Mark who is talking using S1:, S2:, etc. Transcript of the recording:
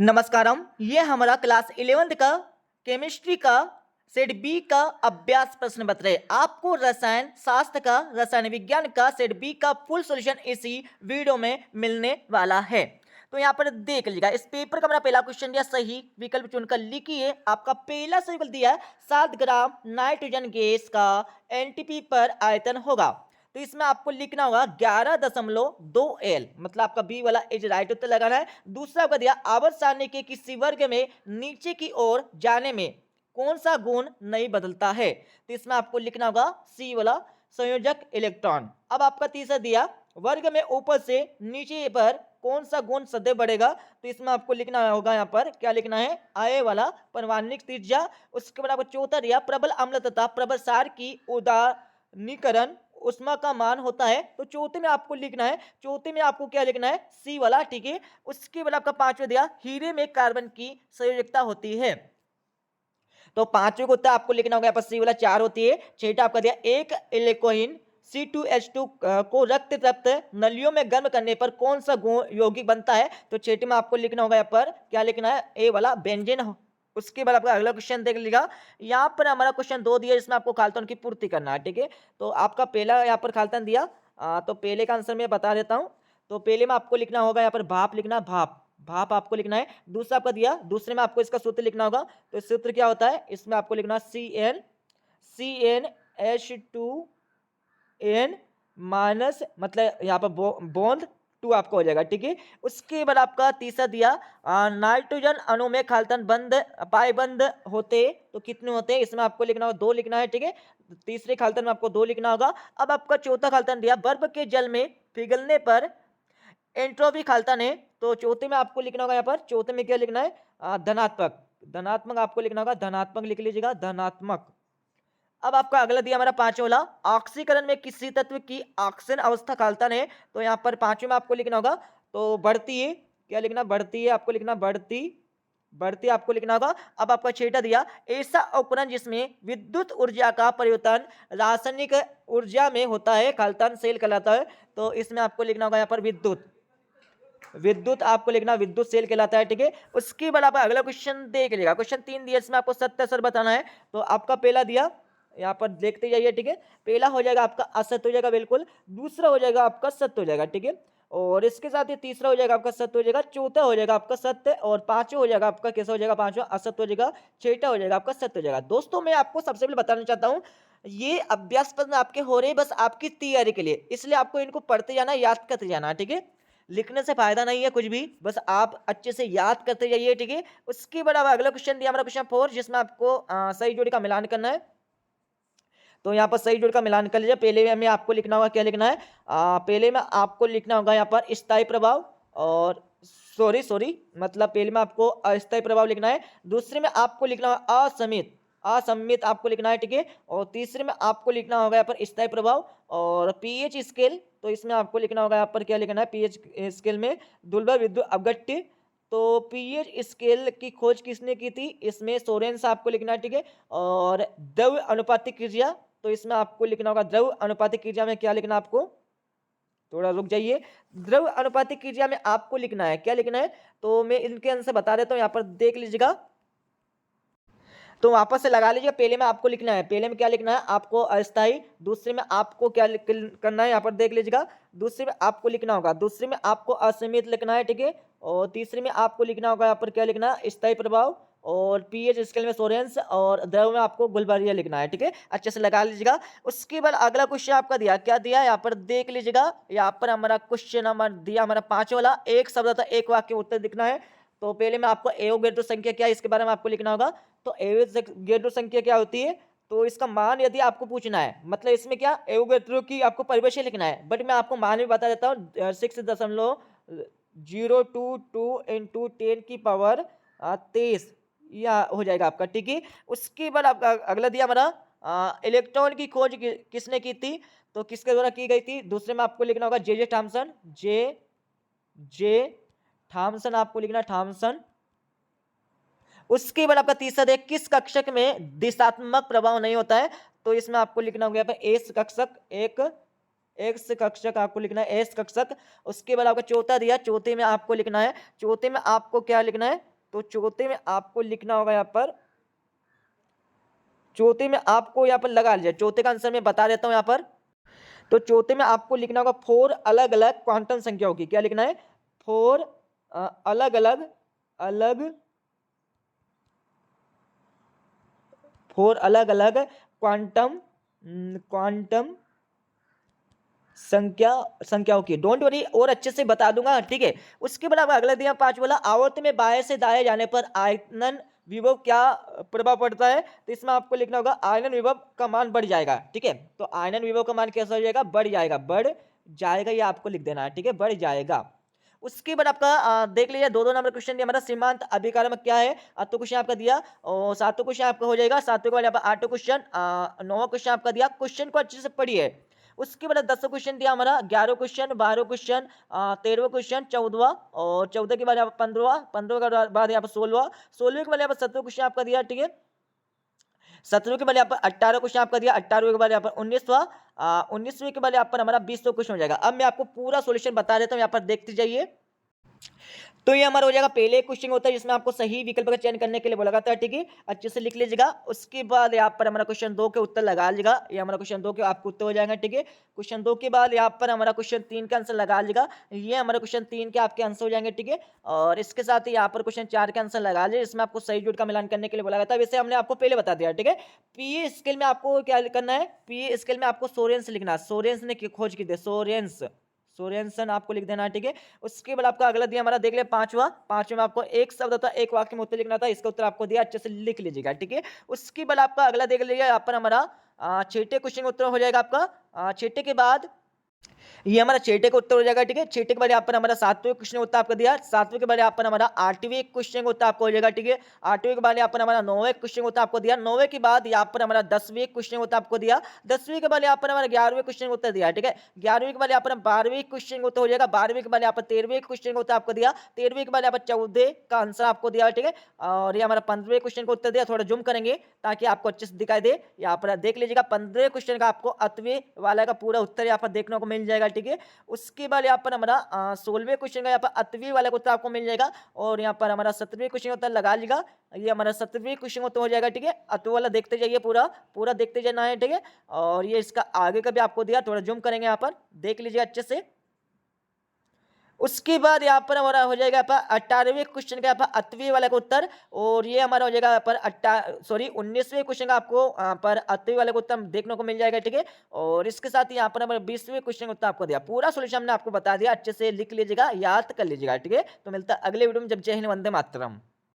S1: नमस्कारम, ये हमारा class 11th का केमिस्ट्री का सेट बी का अभ्यास प्रश्न पत्र है। आपको रसायन शास्त्र का, रसायन विज्ञान का सेट बी का फुल सॉल्यूशन इसी वीडियो में मिलने वाला है। तो यहाँ पर देख लीजिएगा, इस पेपर का मेरा पहला क्वेश्चन दिया, सही विकल्प चुनकर लिखिए। आपका पहला सही विकल्प दिया है 7 ग्राम नाइट्रोजन गैस का एनटीपी पर आयतन होगा। तो इसमें आपको लिखना होगा 11.2 L, मतलब आपका बी वाला इज राइट उत्तर लगाना है। दूसरा आपका दिया आवर्त सारणी के किसी वर्ग में नीचे की ओर जाने में कौन सा गुण नहीं बदलता है। तो इसमें आपको लिखना होगा सी वाला संयोजक इलेक्ट्रॉन। अब आपका तीसरा दिया वर्ग में ऊपर से नीचे पर कौन सा गुण सदैव बढ़ेगा। तो इसमें आपको लिखना होगा, यहाँ पर क्या लिखना है, आय वाला परमाणुक त्रिज्या। उसके बाद आपको चौथा दिया प्रबल अम्ल तथा प्रबल सार की उदारीकरण उष्मा का मान होता है। तो चौथे में आपको लिखना है, चौथे में आपको क्या लिखना है, सी वाला, ठीक है। उसके बाद आपका पांचवा दिया हीरे में कार्बन की संयोजकता होती है। तो पांचवे को उत्तर आपको लिखना होगा यहाँ पर सी वाला 4 होती है। छठा आपका दिया एक इलेक्ट्रॉन C2H2 को रक्त रक्त नलियों में गर्म करने पर कौन सा यौगिक बनता है। तो छठे में आपको लिखना होगा यहाँ पर क्या लिखना है, ए वाला बेंजीन। उसके बाद आपका अगला क्वेश्चन देख लीजिएगा। यहाँ पर हमारा क्वेश्चन 2 दिया जिसमें आपको खाल्टन की पूर्ति करना है, ठीक है। तो आपका पहला यहाँ पर खाल्टन दिया, तो पहले का आंसर मैं बता देता हूँ। तो पहले में आपको लिखना होगा यहाँ पर भाप लिखना, भाप भाप आपको लिखना है। दूसरा आपका दिया, दूसरे में आपको इसका सूत्र लिखना होगा। तो सूत्र क्या होता है, इसमें आपको लिखना CnH2n माइनस, मतलब यहाँ पर बॉन्ड 2 आपका हो जाएगा, ठीक है। उसके बाद आपका तीसरा दिया नाइट्रोजन अणु में खाल्टन बंद पाए बंद होते तो कितने होते हैं। इसमें आपको लिखना होगा 2 लिखना है, ठीक है। तीसरे खाल्टन में आपको 2 लिखना होगा। अब आपका चौथा खाल्टन दिया बर्फ के जल में पिघलने पर एंट्रोपी खाल्टन है। तो चौथे में आपको लिखना होगा, यहाँ पर चौथे में क्या लिखना है, धनात्मक, धनात्मक आपको लिखना होगा, धनात्मक लिख लीजिएगा, धनात्मक। अब आपका अगला दिया हमारा पांचवा वाला ऑक्सीकरण में किसी तत्व की ऑक्सीजन अवस्था खाल्टन है। तो यहाँ पर पांचवें में आपको लिखना होगा, तो बढ़ती है, क्या लिखना, बढ़ती है आपको लिखना, बढ़ती बढ़ती आपको लिखना होगा। अब आपका छठा दिया ऐसा उपकरण जिसमें विद्युत ऊर्जा का परिवर्तन रासायनिक ऊर्जा में होता है खाल्टन सेल कहलाता है। तो इसमें आपको लिखना होगा यहाँ पर विद्युत, विद्युत आपको लिखना, विद्युत सेल कहलाता है, ठीक है। उसके बाद आप अगला क्वेश्चन देख लीजिएगा। क्वेश्चन 3 दिया इसमें आपको सत्य असर बताना है। तो आपका पहला दिया, यहाँ पर देखते जाइए, ठीक है। पहला हो जाएगा आपका असत्य हो जाएगा बिल्कुल, दूसरा हो जाएगा आपका सत्य हो जाएगा, ठीक है। और इसके साथ ही तीसरा हो जाएगा आपका सत्य हो जाएगा, चौथा हो जाएगा आपका सत्य, और पांचवा हो जाएगा आपका कैसा हो जाएगा, पांचवा असत्य हो जाएगा, छठा हो जाएगा आपका सत्य हो जाएगा। दोस्तों मैं आपको सबसे पहले बताना चाहता हूँ, ये अभ्यास प्रश्न आपके हो रहे हैं बस आपकी तैयारी के लिए, इसलिए आपको इनको पढ़ते जाना, याद करते जाना, ठीक है। लिखने से फायदा नहीं है कुछ भी, बस आप अच्छे से याद करते जाइए, ठीक है। उसके बाद अब अगला क्वेश्चन दिया हमारा क्वेश्चन 4, जिसमें आपको सही जोड़ी का मिलान करना है। तो यहाँ पर सही जोड़ का मिलान कर लीजिए। पहले में आपको लिखना होगा, क्या लिखना है, पहले में आपको लिखना होगा यहाँ पर स्थायी प्रभाव, और सॉरी मतलब पहले में आपको अस्थायी प्रभाव लिखना है। दूसरे में आपको लिखना होगा असमित, असमित आपको लिखना है, ठीक है। और तीसरे में आपको लिखना होगा यहाँ पर स्थायी प्रभाव और पीएच स्केल। तो इसमें आपको लिखना होगा यहाँ पर क्या लिखना है, पीएच स्केल में दुर्लभ विद्युत अपघट्य। तो पीएच स्केल की खोज किसने की थी, इसमें सोरेंस आपको लिखना है, ठीक है। और द्रव्य अनुपातिक क्रिया, तो इसमें आपको लिखना होगा द्रव्य अनुपातिक क्रिया में क्या लिखना है आपको, थोड़ा रुक जाइए, द्रव्य अनुपातिक क्रिया में आपको लिखना है, क्या लिखना है। तो मैं इनके आंसर बता देता हूँ, यहाँ पर देख लीजिएगा। तो वापस से लगा लीजिए। पहले में आपको लिखना है, पहले में क्या लिखना है आपको अस्थाई, दूसरे में आपको क्या करना है, यहाँ पर देख लीजिएगा। दूसरे में आपको लिखना होगा, दूसरे में आपको असीमित लिखना है, ठीक है। और तीसरे में आपको लिखना होगा यहाँ पर क्या लिखना है, स्थायी प्रभाव, और पीएच स्केल में सोरेंस, और द्रव में आपको गुलबारिया लिखना है, ठीक है। अच्छे से लगा लीजिएगा। उसके बाद अगला क्वेश्चन आपका दिया, क्या दिया यहाँ पर देख लीजिएगा। यहाँ पर हमारा क्वेश्चन नंबर दिया हमारा 5 वाला, एक शब्द था एक वाक्य उत्तर लिखना है। तो पहले में आपको एवोगैड्रो संख्या क्या है इसके बारे में आपको लिखना होगा। तो एवोगैड्रो संख्या क्या होती है, तो इसका मान यदि आपको पूछना है, मतलब इसमें क्या एवोगैड्रो की आपको परिभाषा लिखना है, बट मैं आपको मान भी बता देता हूँ, 6.022 इंटू 10 की पावर 23 यह हो जाएगा आपका, ठीक है। उसके बाद आपका अगला दिया हमारा इलेक्ट्रॉन की खोज किसने की थी, तो किसके द्वारा की गई थी। दूसरे में आपको लिखना होगा जे थॉमसन, जे थॉमसन आपको लिखना, थॉमसन। उसके बाद आपका तीसरा देख किस कक्षक में दिशात्मक प्रभाव नहीं होता है। तो इसमें आपको लिखना होगा यहाँ पर एस कक्षक, एक एक्स कक्षक आपको लिखना है, एस कक्षक। उसके बाद आपका चौथा दिया, चौथे में आपको लिखना है, चौथे में आपको क्या लिखना है, तो चौथे में आपको लिखना होगा यहाँ पर, चौथे में आपको यहाँ पर लगा लीजिए, चौथे का आंसर मैं बता देता हूँ यहाँ पर। तो चौथे में आपको लिखना होगा 4 अलग अलग क्वांटम संख्याओं की, क्या लिखना है, 4 अलग अलग अलग 4 अलग अलग क्वांटम क्वांटम संख्याओं की। डोंट वरी, और अच्छे से बता दूंगा, ठीक है। उसके बाद अगला दिया 5 वाला, आवर्त में बाएं से दाएं जाने पर आयतन विभव क्या प्रभाव पड़ता है। तो इसमें आपको लिखना होगा आयतन विभव का मान बढ़ जाएगा, ठीक है। तो आयतन विभव का मान कैसा हो जाएगा, बढ़ जाएगा, बढ़ जाएगा, ये आपको लिख देना है, ठीक है, बढ़ जाएगा। उसके बाद आपका देख लीजिए 2-2 नंबर क्वेश्चन दिया हमारा, सीमांत अभिकारक क्या है। तो क्वेश्चन आपका दिया, और 7वां क्वेश्चन आपका हो जाएगा, 7वें के बाद यहाँ पर 8वां क्वेश्चन, 9वां क्वेश्चन आपका दिया। क्वेश्चन को अच्छे से पढ़िए। उसके बाद 10वां क्वेश्चन दिया हमारा, 11वां क्वेश्चन, 12वां क्वेश्चन, 13वां क्वेश्चन, 14वां, और 14 के बाद यहाँ पर 15वां, 15 के बाद यहाँ पर 16वां, 16वें के बाद यहाँ पर 17वां क्वेश्चन आपका दिया, ठीक है। 17वें के बाद यहाँ पर 18वां क्वेश्चन आपका दिया, 18वें के बाद यहाँ पर 19वां, 19वें के बाद यहाँ पर हमारा 20वां क्वेश्चन हो जाएगा। अब मैं आपको पूरा सोल्यूशन बता देता हूँ, यहाँ पर देखते जाइए। तो ये हमारा हो जाएगा, पहले क्वेश्चन होता है जिसमें आपको सही विकल्प का चयन करने के लिए बोला जाता है, ठीक है, अच्छे से लिख लीजिएगा। उसके बाद यहाँ पर हमारा क्वेश्चन 2 के उत्तर लगा लीजिएगा, ये हमारा क्वेश्चन 2 के आपको उत्तर हो जाएगा, ठीक है। क्वेश्चन 2 के बाद यहाँ पर हमारा क्वेश्चन 3 का आंसर लगा लीजिएगा, ये हमारा क्वेश्चन 3 के आपके आंसर हो जाएंगे, ठीक है। और इसके साथ ही यहाँ पर क्वेश्चन 4 के आंसर लगा लीजिए, इसमें आपको सही जुट का मिलान करने के लिए बोला जाता है, वैसे हमने आपको पहले बता दिया, ठीक है। पी स्केल में आपको क्या करना है, पी स्केल में आपको सोरेंस लिखना है, सोरेंस ने खोज की थी, सोरेंस, सोरेंसन आपको लिख देना है, ठीक है। उसके बाद आपका अगला दिया हमारा, देख ले 5वां में आपको एक शब्द था, एक वाक्य में उत्तर लिखना था, इसका उत्तर आपको दिया, अच्छे से लिख लीजिएगा, ठीक है। उसके बाद आपका अगला देख लीजिए, यहाँ पर हमारा छठे क्वेश्चन का उत्तर हो जाएगा आपका, छठे के बाद ये हमारा छठे का उत्तर हो जाएगा, ठीक है। छठे के बाद यहाँ पर हमारा 7वें क्वेश्चन उत्तर आपको दिया, 7वें के बाद यहाँ पर हमारा 8वें क्वेश्चन उत्तर आपको हो जाएगा, ठीक है। 8वें के बाद यहाँ पर हमारा 9वें क्वेश्चन उत्तर आपको दिया, 9वें के बाद यहाँ पर हमारा 10वें क्वेश्चन उत्तर आपको दिया, 10वें के बाद यहाँ पर हमारा 11वें क्वेश्चन उत्तर दिया, ठीक है। 11वें के बाद यहाँ पर 12वें क्वेश्चन उत्तर हो जाएगा, 12वें के बाद यहाँ पर 13वें क्वेश्चन उत्तर आपको दिया, 13वें के बाद यहाँ पर 14 का आंसर आपको दिया, ठीक है। और ये हमारा 15वें क्वेश्चन का उत्तर दिया, थोड़ा जूम करेंगे ताकि आपको अच्छे से दिखाई दे। यहाँ पर देख लीजिएगा 15वें क्वेश्चन का आपको 8वें वाला का पूरा उत्तर यहाँ पर देखने को मिल जाएगा, ठीक है। उसके बाद यहाँ पर हमारा 16वें क्वेश्चन का यहाँ पर 8वीं वाला उत्तर आपको मिल जाएगा, और यहाँ पर हमारा 17वें क्वेश्चन उत्तर लगा लीजिएगा, ये हमारा 17वें क्वेश्चन उत्तर हो जाएगा, ठीक है। 8वां वाला देखते जाइए, पूरा पूरा देखते जाना है, ठीक है। और ये इसका आगे का भी आपको दिया, थोड़ा जूम करेंगे, यहाँ पर देख लीजिए अच्छे से। उसके बाद यहाँ पर हमारा हो जाएगा यहाँ पर 18वें क्वेश्चन का यहाँ पर 8वीं वाला का उत्तर, और ये हमारा हो जाएगा यहाँ पर 19वें क्वेश्चन का आपको पर 8वीं वाले का उत्तर देखने को मिल जाएगा, ठीक है। और इसके साथ ही यहाँ पर हमारा 20वें क्वेश्चन का उत्तर आपको दिया, पूरा सोल्यूशन हमने आपको बता दिया, अच्छे से लिख लीजिएगा, याद कर लीजिएगा, ठीक है। तो मिलता है अगले वीडियो में, जब जय हिंद, वंदे मातरम।